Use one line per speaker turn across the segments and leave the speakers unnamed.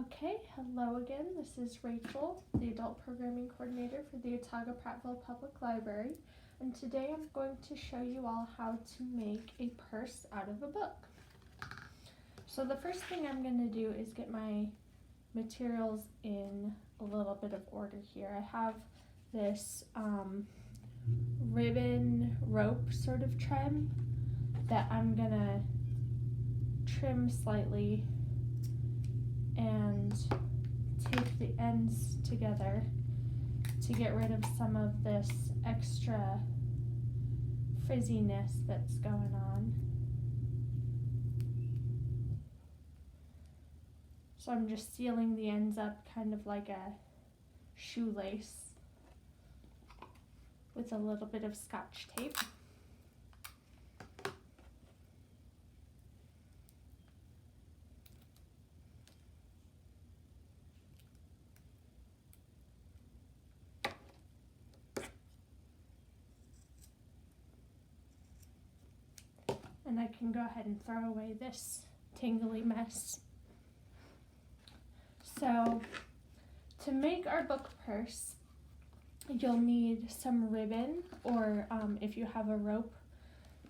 Okay, hello again. This is Rachel, the Adult Programming Coordinator for the Otago-Prattville Public Library, and today I'm going to show you all how to make a purse out of a book. So the first thing I'm going to do is get my materials in a little bit of order here. I have this ribbon rope sort of trim that I'm going to trim slightly and take the ends together to get rid of some of this extra frizziness that's going on. So I'm just sealing the ends up kind of like a shoelace with a little bit of Scotch tape. And I can go ahead and throw away this tangly mess. So to make our book purse, you'll need some ribbon, or if you have a rope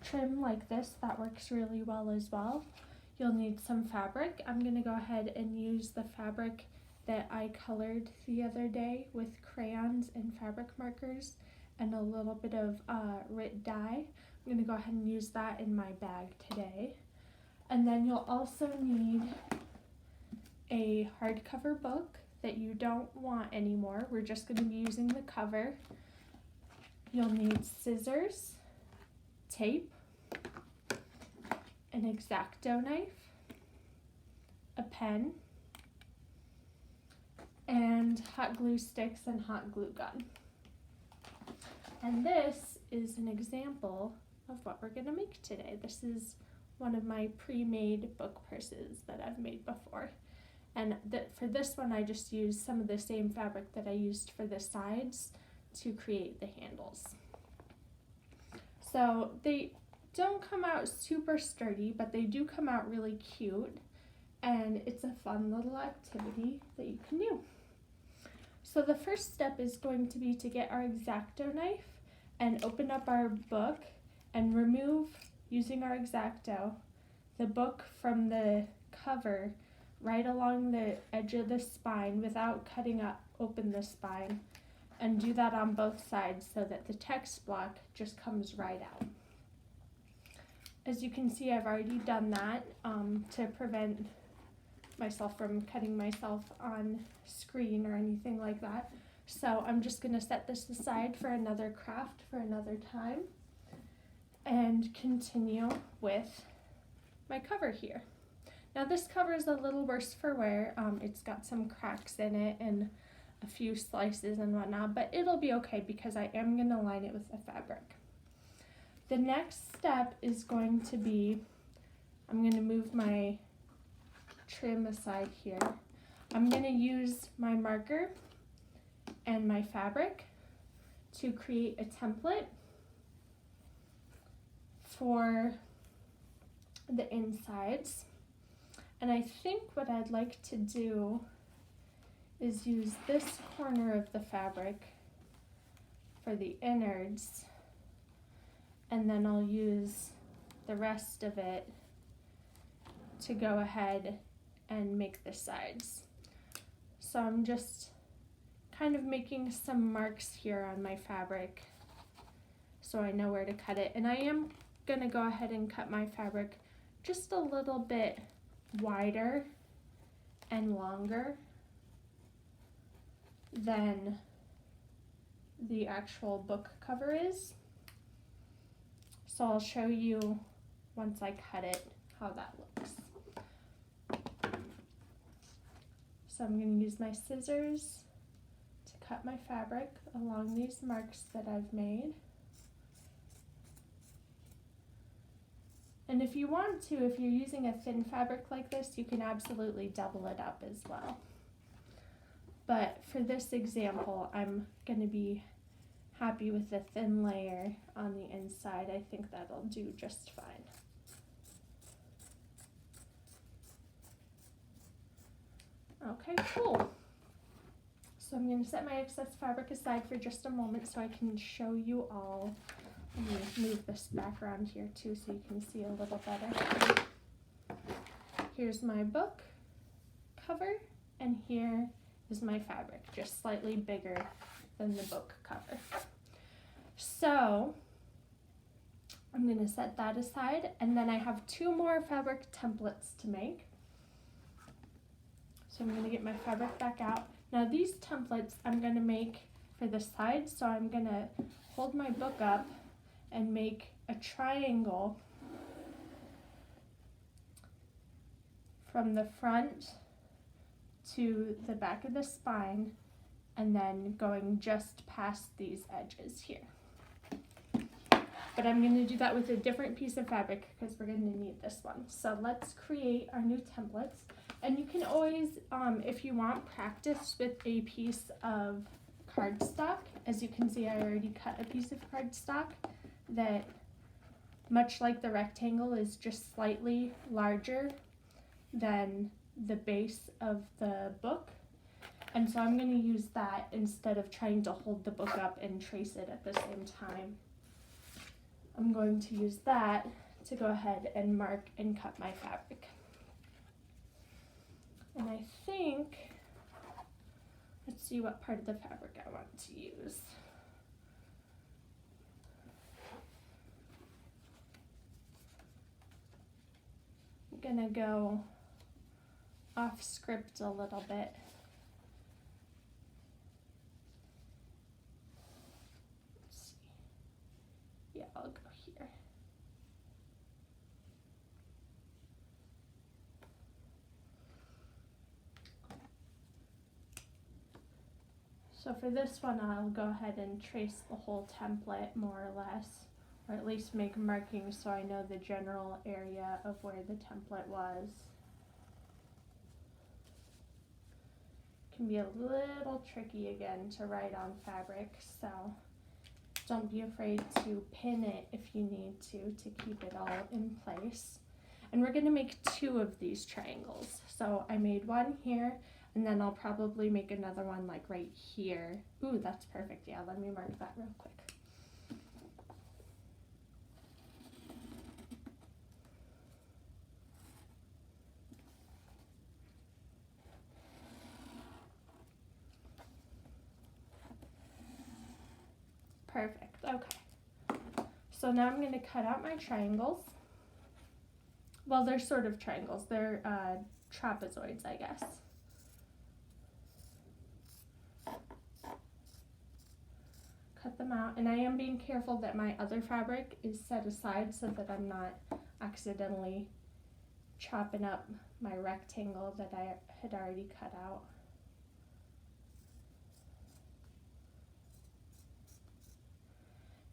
trim like this, that works really well as well. You'll need some fabric. I'm going to go ahead and use the fabric that I colored the other day with crayons and fabric markers and a little bit of RIT dye. I'm going to go ahead and use that in my bag today. And then you'll also need a hardcover book that you don't want anymore. We're just going to be using the cover. You'll need scissors, tape, an X-Acto knife, a pen, and hot glue sticks and hot glue gun. And this is an example of what we're going to make today. This is one of my pre-made book purses that I've made before. And for this one, I just used some of the same fabric that I used for the sides to create the handles. So they don't come out super sturdy, but they do come out really cute, and it's a fun little activity that you can do. So the first step is going to be to get our X-Acto knife and open up our book and remove, using our X-Acto, the book from the cover right along the edge of the spine without cutting open the spine, and do that on both sides so that the text block just comes right out. As you can see, I've already done that to prevent myself from cutting myself on screen or anything like that. So I'm just going to set this aside for another craft for another time and continue with my cover here. Now this cover is a little worse for wear. It's got some cracks in it and a few slices and whatnot, but it'll be okay because I am going to line it with the fabric. The next step is going to be, I'm going to move my trim aside here. I'm going to use my marker and my fabric to create a template for the insides. And I think what I'd like to do is use this corner of the fabric for the innards, and then I'll use the rest of it to go ahead and make the sides. So I'm just kind of making some marks here on my fabric so I know where to cut it. And I am going to go ahead and cut my fabric just a little bit wider and longer than the actual book cover is. So I'll show you once I cut it how that looks. So I'm going to use my scissors to cut my fabric along these marks that I've made. And if you want to, if you're using a thin fabric like this, you can absolutely double it up as well. But for this example, I'm going to be happy with the thin layer on the inside. I think that'll do just fine. Okay, cool. So I'm going to set my excess fabric aside for just a moment so I can show you all. Let me move this back around here too so you can see a little better. Here's my book cover, and here is my fabric, just slightly bigger than the book cover. So I'm going to set that aside, and then I have 2 more fabric templates to make. So I'm going to get my fabric back out. Now these templates I'm going to make for the sides, so I'm going to hold my book up and make a triangle from the front to the back of the spine, and then going just past these edges here. But I'm going to do that with a different piece of fabric because we're going to need this one. So let's create our new templates. And you can always, if you want, practice with a piece of cardstock. As you can see, I already cut a piece of cardstock that, much like the rectangle, is just slightly larger than the base of the book. And so I'm going to use that instead of trying to hold the book up and trace it at the same time. I'm going to use that to go ahead and mark and cut my fabric. And I think, let's see what part of the fabric I want to use. I'm gonna go off script a little bit. Let's see. Yeah, I'll go here. So for this one, I'll go ahead and trace the whole template more or less, or at least make markings so I know the general area of where the template was. Can be a little tricky again to write on fabric, so don't be afraid to pin it if you need to keep it all in place. And we're going to make 2 of these triangles. So I made one here, and then I'll probably make another one like right here. Ooh, that's perfect. Yeah, let me mark that real quick. Perfect, okay. So now I'm going to cut out my triangles. Well, they're sort of triangles. They're trapezoids, I guess. Cut them out, and I am being careful that my other fabric is set aside so that I'm not accidentally chopping up my rectangle that I had already cut out.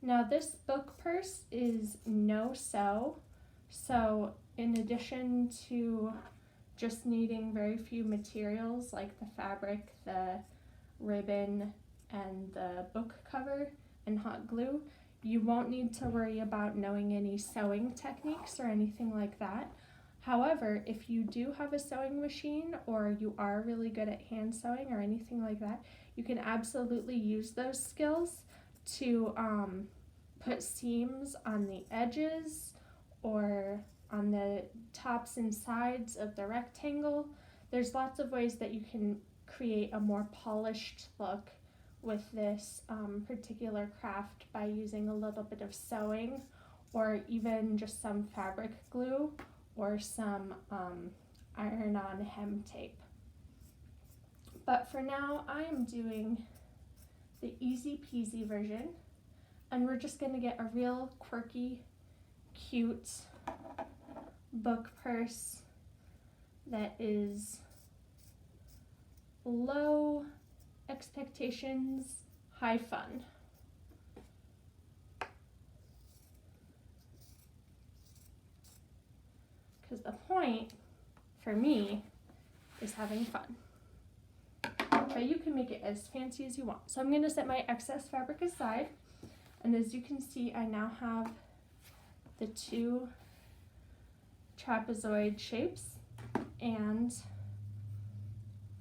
Now this book purse is no sew, so in addition to just needing very few materials like the fabric, the ribbon, and the book cover and hot glue, you won't need to worry about knowing any sewing techniques or anything like that. However, if you do have a sewing machine or you are really good at hand sewing or anything like that, you can absolutely use those skills to put seams on the edges or on the tops and sides of the rectangle. There's lots of ways that you can create a more polished look with this particular craft by using a little bit of sewing or even just some fabric glue or some iron-on hem tape. But for now, I am doing the easy peasy version, and we're just going to get a real quirky, cute book purse that is low expectations, high fun. Because the point for me is having fun. But you can make it as fancy as you want. So I'm going to set my excess fabric aside, and as you can see, I now have the 2 trapezoid shapes, and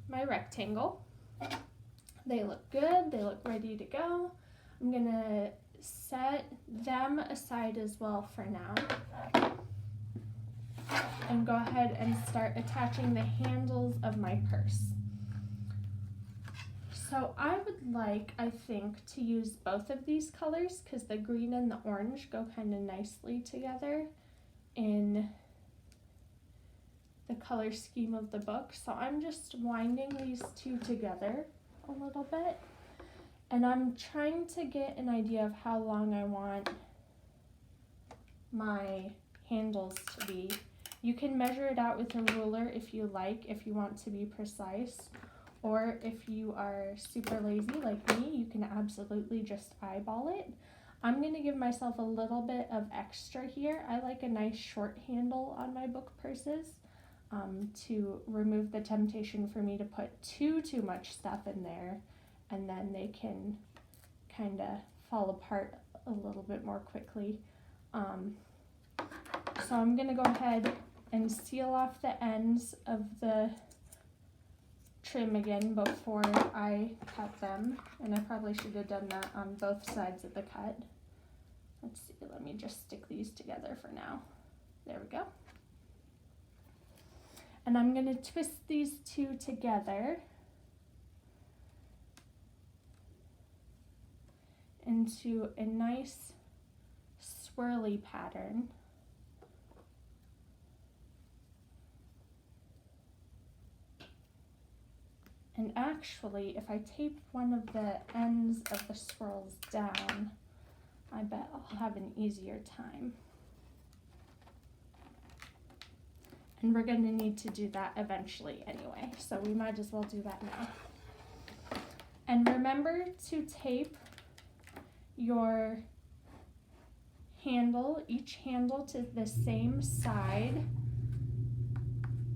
my rectangle. They look good, they look ready to go. I'm gonna set them aside as well for now. And go ahead and start attaching the handles of my purse. So I would like, I think, to use both of these colors because the green and the orange go kind of nicely together in the color scheme of the book. So I'm just winding these two together a little bit. And I'm trying to get an idea of how long I want my handles to be. You can measure it out with a ruler if you like, if you want to be precise. Or if you are super lazy like me, you can absolutely just eyeball it. I'm going to give myself a little bit of extra here. I like a nice short handle on my book purses to remove the temptation for me to put too much stuff in there, and then they can kind of fall apart a little bit more quickly. So I'm going to go ahead and seal off the ends of the trim again before I cut them, and I probably should have done that on both sides of the cut. Let's see, let me just stick these together for now. There we go. And I'm going to twist these two together into a nice swirly pattern. And actually, if I tape one of the ends of the swirls down, I bet I'll have an easier time. And we're going to need to do that eventually anyway, so we might as well do that now. And remember to tape your handle, each handle, to the same side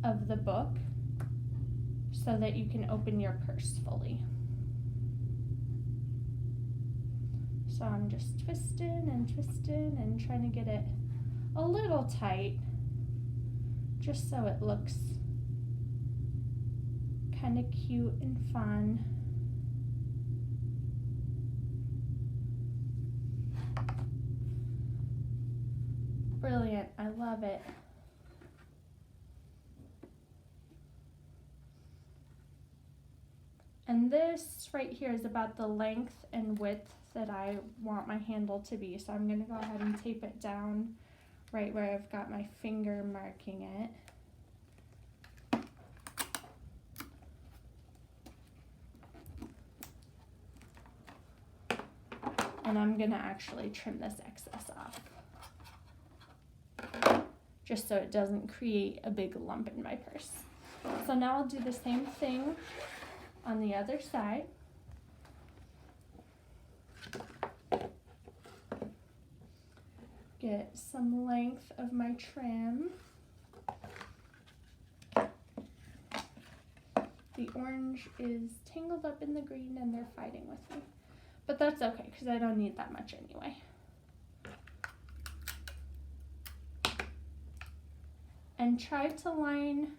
of the book, so that you can open your purse fully. So I'm just twisting and trying to get it a little tight, just so it looks kind of cute and fun. Brilliant, I love it. And this right here is about the length and width that I want my handle to be. So I'm going to go ahead and tape it down right where I've got my finger marking it. And I'm going to actually trim this excess off, just so it doesn't create a big lump in my purse. So now I'll do the same thing on the other side. Get some length of my trim. The orange is tangled up in the green and they're fighting with me. But that's okay because I don't need that much anyway. And try to line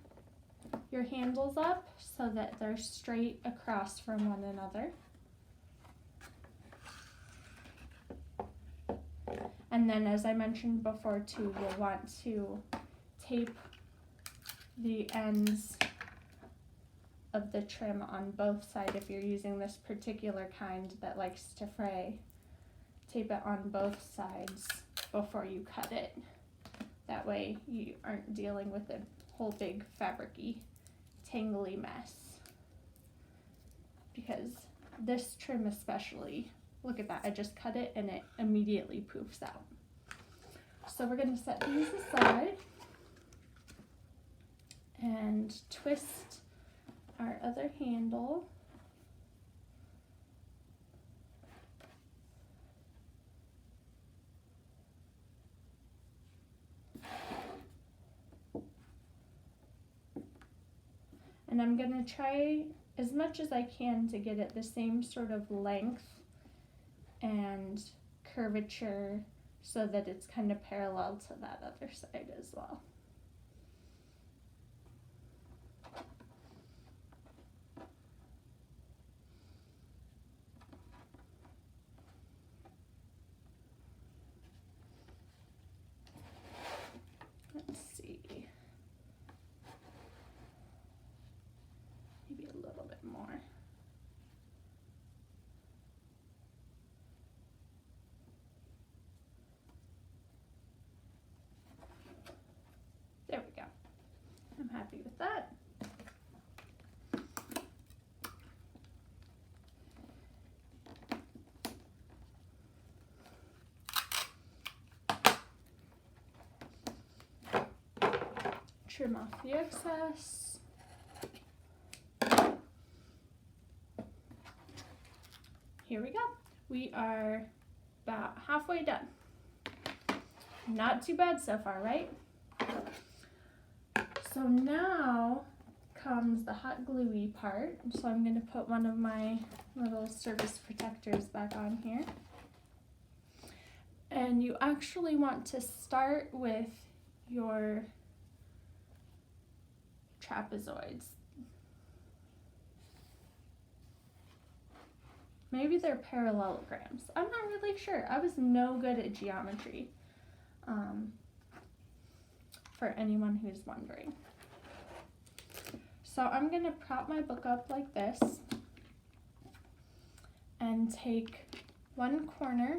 your handles up so that they're straight across from one another. And then, as I mentioned before too, you'll want to tape the ends of the trim on both sides if you're using this particular kind that likes to fray. Tape it on both sides before you cut it. That way you aren't dealing with a whole big fabric-y, tangly mess. Because this trim especially, look at that, I just cut it and it immediately poofs out. So we're going to set these aside and twist our other handle. And I'm going to try as much as I can to get it the same sort of length and curvature so that it's kind of parallel to that other side as well. trim off the excess. Here we go. We are about halfway done. Not too bad so far, right? So now comes the hot gluey part. So I'm going to put one of my little surface protectors back on here. And you actually want to start with your trapezoids. Maybe they're parallelograms. I'm not really sure. I was no good at geometry, for anyone who's wondering. So I'm going to prop my book up like this and take one corner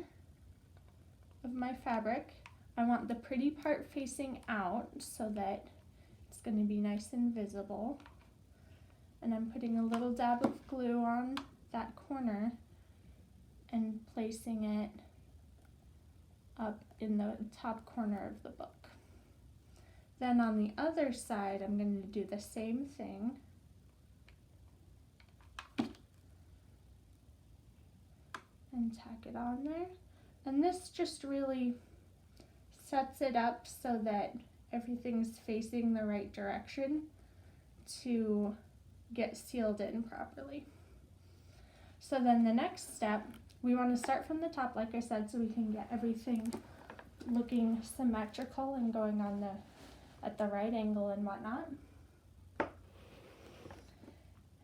of my fabric. I want the pretty part facing out so that it's going to be nice and visible. And I'm putting a little dab of glue on that corner and placing it up in the top corner of the book. Then on the other side, I'm going to do the same thing. And tack it on there. And this just really sets it up so that everything's facing the right direction to get sealed in properly. So then the next step, we want to start from the top, like I said, so we can get everything looking symmetrical and going on at the right angle and whatnot.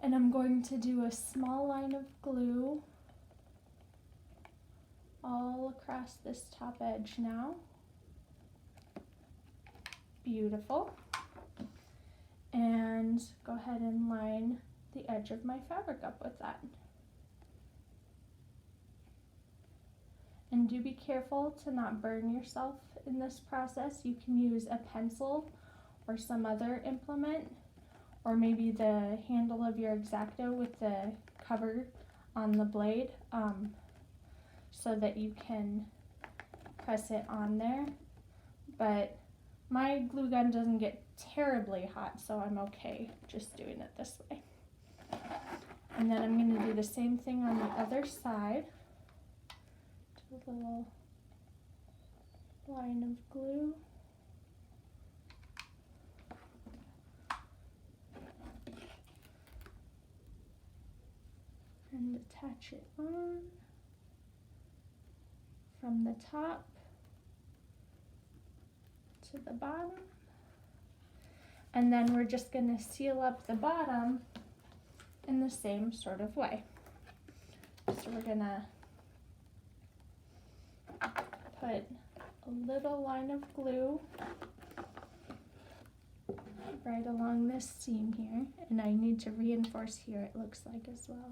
And I'm going to do a small line of glue all across this top edge now. Beautiful. And go ahead and line the edge of my fabric up with that. And do be careful to not burn yourself in this process. You can use a pencil or some other implement, or maybe the handle of your X-Acto with the cover on the blade, so that you can press it on there. But my glue gun doesn't get terribly hot, so I'm okay just doing it this way. And then I'm going to do the same thing on the other side. A little line of glue. And attach it on from the top to the bottom. And then we're just going to seal up the bottom in the same sort of way. So we're going to put a little line of glue right along this seam here, and I need to reinforce here, it looks like, as well.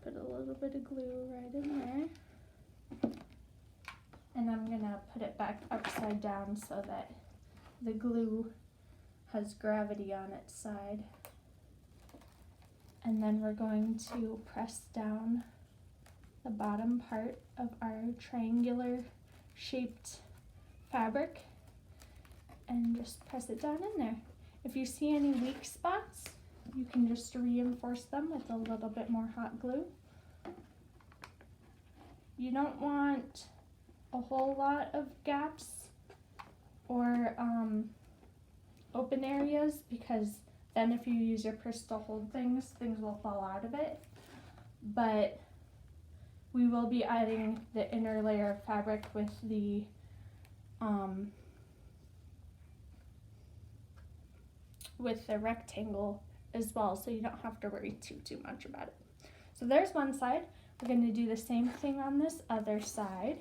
Put a little bit of glue right in there, and I'm gonna put it back upside down so that the glue has gravity on its side. And then we're going to press down the bottom part of our triangular shaped fabric and just press it down in there. If you see any weak spots, you can just reinforce them with a little bit more hot glue. You don't want a whole lot of gaps or open areas, because then if you use your purse to hold things, things will fall out of it. But we will be adding the inner layer of fabric with the rectangle as well, so you don't have to worry too much about it. So there's one side. We're going to do the same thing on this other side.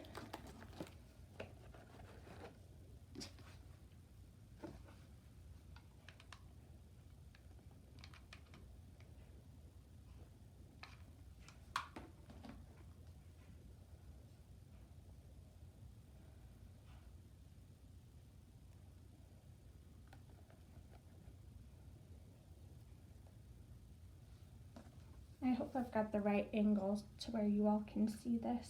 I hope I've got the right angle to where you all can see this.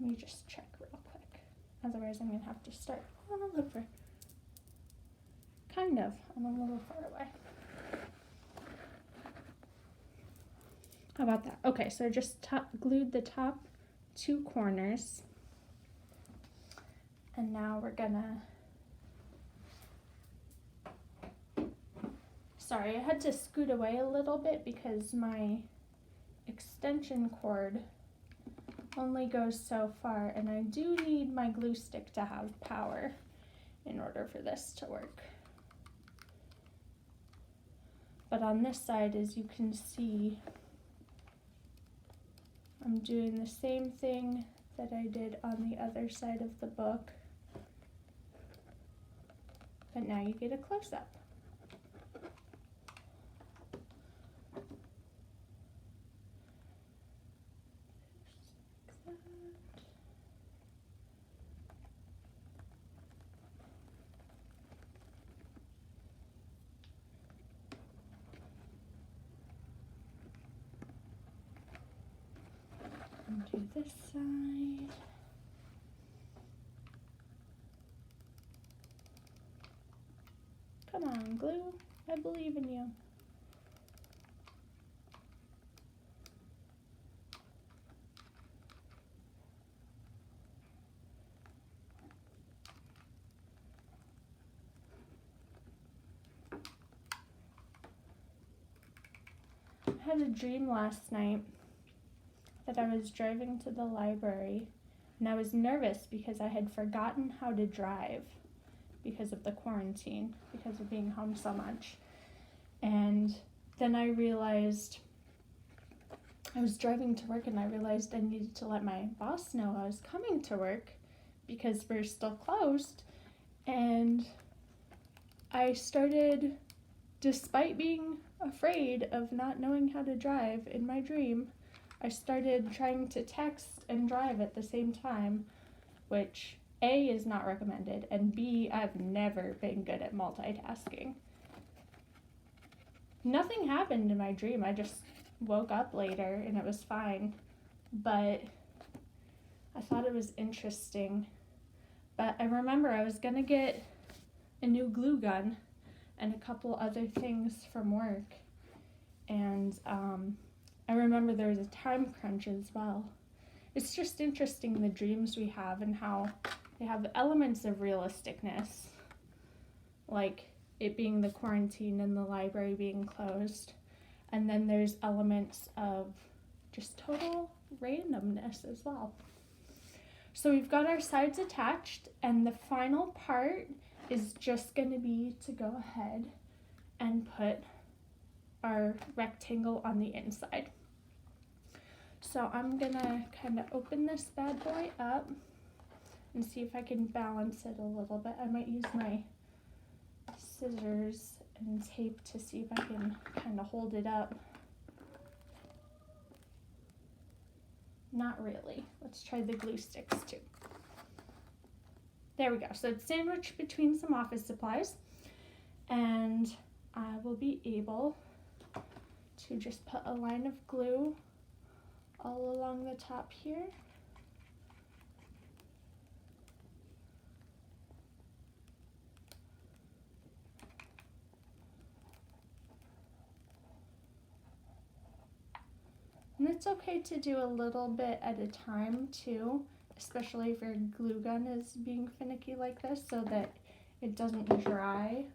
Let me just check real quick. Otherwise I'm gonna have to start all over. Kind of, I'm a little far away. How about that? Okay, so I just glued the top 2 corners. And now we're gonna, sorry, I had to scoot away a little bit because my extension cord only goes so far, and I do need my glue stick to have power in order for this to work. But on this side, as you can see, I'm doing the same thing that I did on the other side of the book, but now you get a close-up. And do this side. Come on, glue. I believe in you. I had a dream last night that I was driving to the library, and I was nervous because I had forgotten how to drive because of the quarantine, because of being home so much. And then I realized, I was driving to work and I realized I needed to let my boss know I was coming to work because we're still closed. And I started, despite being afraid of not knowing how to drive in my dream, I started trying to text and drive at the same time, which A, is not recommended, and B, I've never been good at multitasking. Nothing happened in my dream. I just woke up later and it was fine, but I thought it was interesting. But I remember I was gonna get a new glue gun and a couple other things from work, and I remember there was a time crunch as well. It's just interesting, the dreams we have and how they have elements of realisticness, like it being the quarantine and the library being closed, and then there's elements of just total randomness as well. So we've got our sides attached, and the final part is just going to be to go ahead and put our rectangle on the inside. So I'm gonna kind of open this bad boy up and see if I can balance it a little bit. I might use my scissors and tape to see if I can kind of hold it up. Not really. Let's try the glue sticks too. There we go. So it's sandwiched between some office supplies, and I will be able to just put a line of glue all along the top here. And it's okay to do a little bit at a time too, especially if your glue gun is being finicky like this, so that it doesn't dry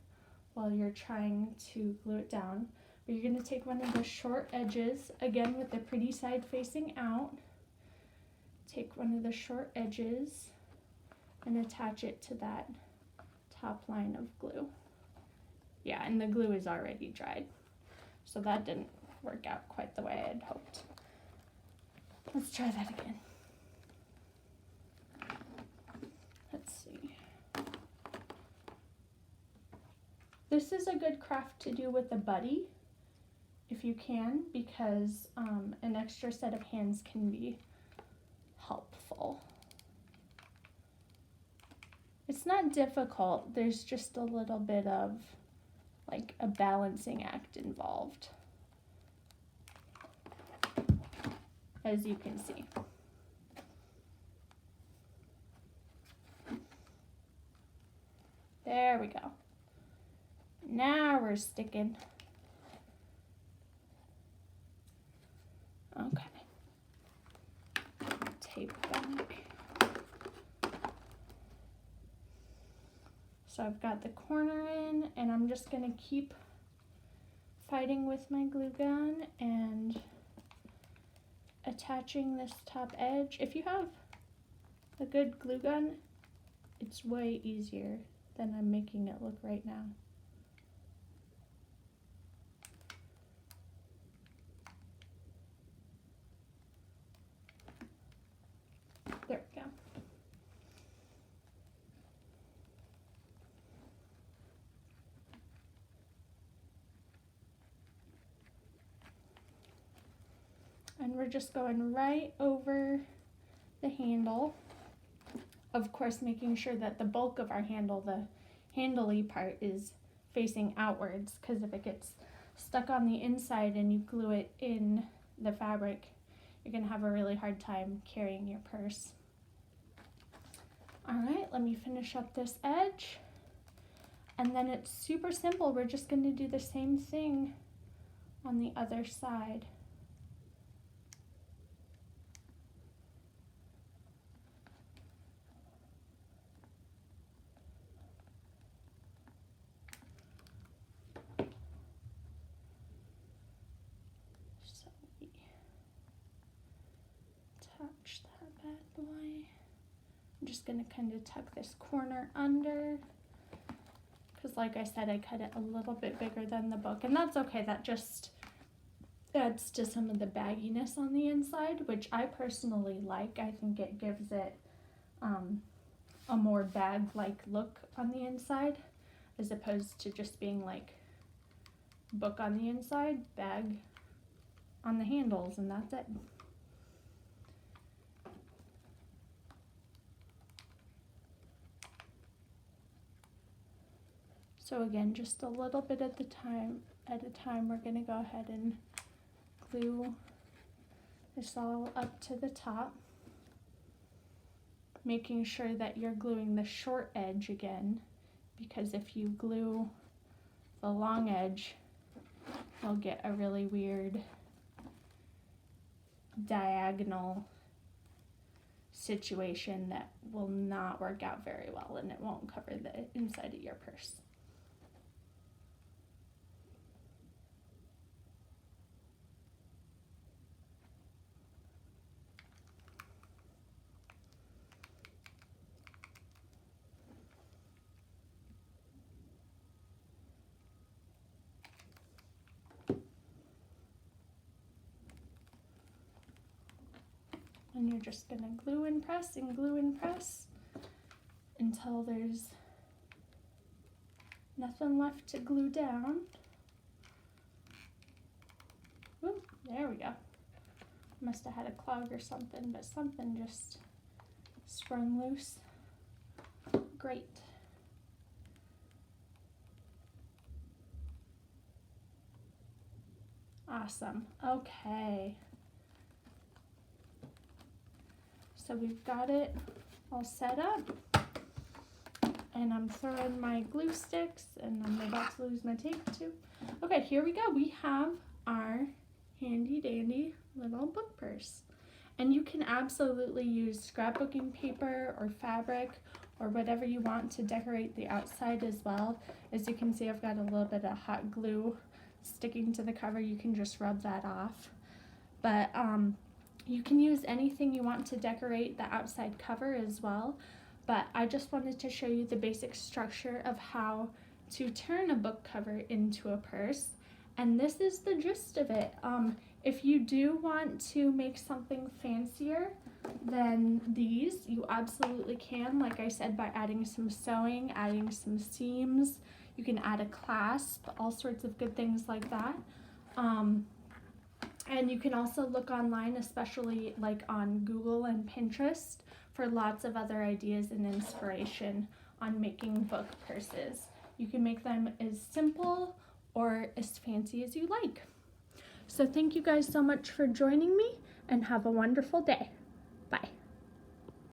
while you're trying to glue it down. But you're going to take one of the short edges, again with the pretty side facing out. Take one of the short edges and attach it to that top line of glue. Yeah, and the glue is already dried, so that didn't work out quite the way I had hoped. Let's try that again. Let's see. This is a good craft to do with a buddy, if you can, because an extra set of hands can be helpful. It's not difficult, there's just a little bit of like a balancing act involved, as you can see. There we go. Now we're sticking. Okay. Tape back. So I've got the corner in, and I'm just going to keep fighting with my glue gun and attaching this top edge. If you have a good glue gun, it's way easier than I'm making it look right now. There we go. And we're just going right over the handle. Of course, making sure that the bulk of our handle, the handly part, is facing outwards, because if it gets stuck on the inside and you glue it in the fabric, you're going to have a really hard time carrying your purse. All right, let me finish up this edge. And then it's super simple. We're just going to do the same thing on the other side. So we attach that bad boy. I'm just going to kind of tuck this corner under, because like I said, I cut it a little bit bigger than the book, and that's okay. That just adds to some of the bagginess on the inside, which I personally like. I think it gives it a more bag-like look on the inside, as opposed to just being like book on the inside, bag on the handles, and that's it. So again, just a little bit at a time, we're going to go ahead and glue this all up to the top, making sure that you're gluing the short edge again, because if you glue the long edge, you'll get a really weird diagonal situation that will not work out very well, and it won't cover the inside of your purse. And you're just going to glue and press until there's nothing left to glue down. Ooh, there we go. Must have had a clog or something, but something just sprung loose. Great. Awesome. Okay. So we've got it all set up, and I'm throwing my glue sticks, and I'm about to lose my tape too. Okay, here we go. We have our handy dandy little book purse, and you can absolutely use scrapbooking paper or fabric or whatever you want to decorate the outside as well. As you can see, I've got a little bit of hot glue sticking to the cover. You can just rub that off, but you can use anything you want to decorate the outside cover as well, but I just wanted to show you the basic structure of how to turn a book cover into a purse, and this is the gist of it. If you do want to make something fancier than these, you absolutely can, like I said, by adding some sewing, adding some seams. You can add a clasp, all sorts of good things like that. And you can also look online, especially like on Google and Pinterest, for lots of other ideas and inspiration on making book purses. You can make them as simple or as fancy as you like. So thank you guys so much for joining me, and have a wonderful day.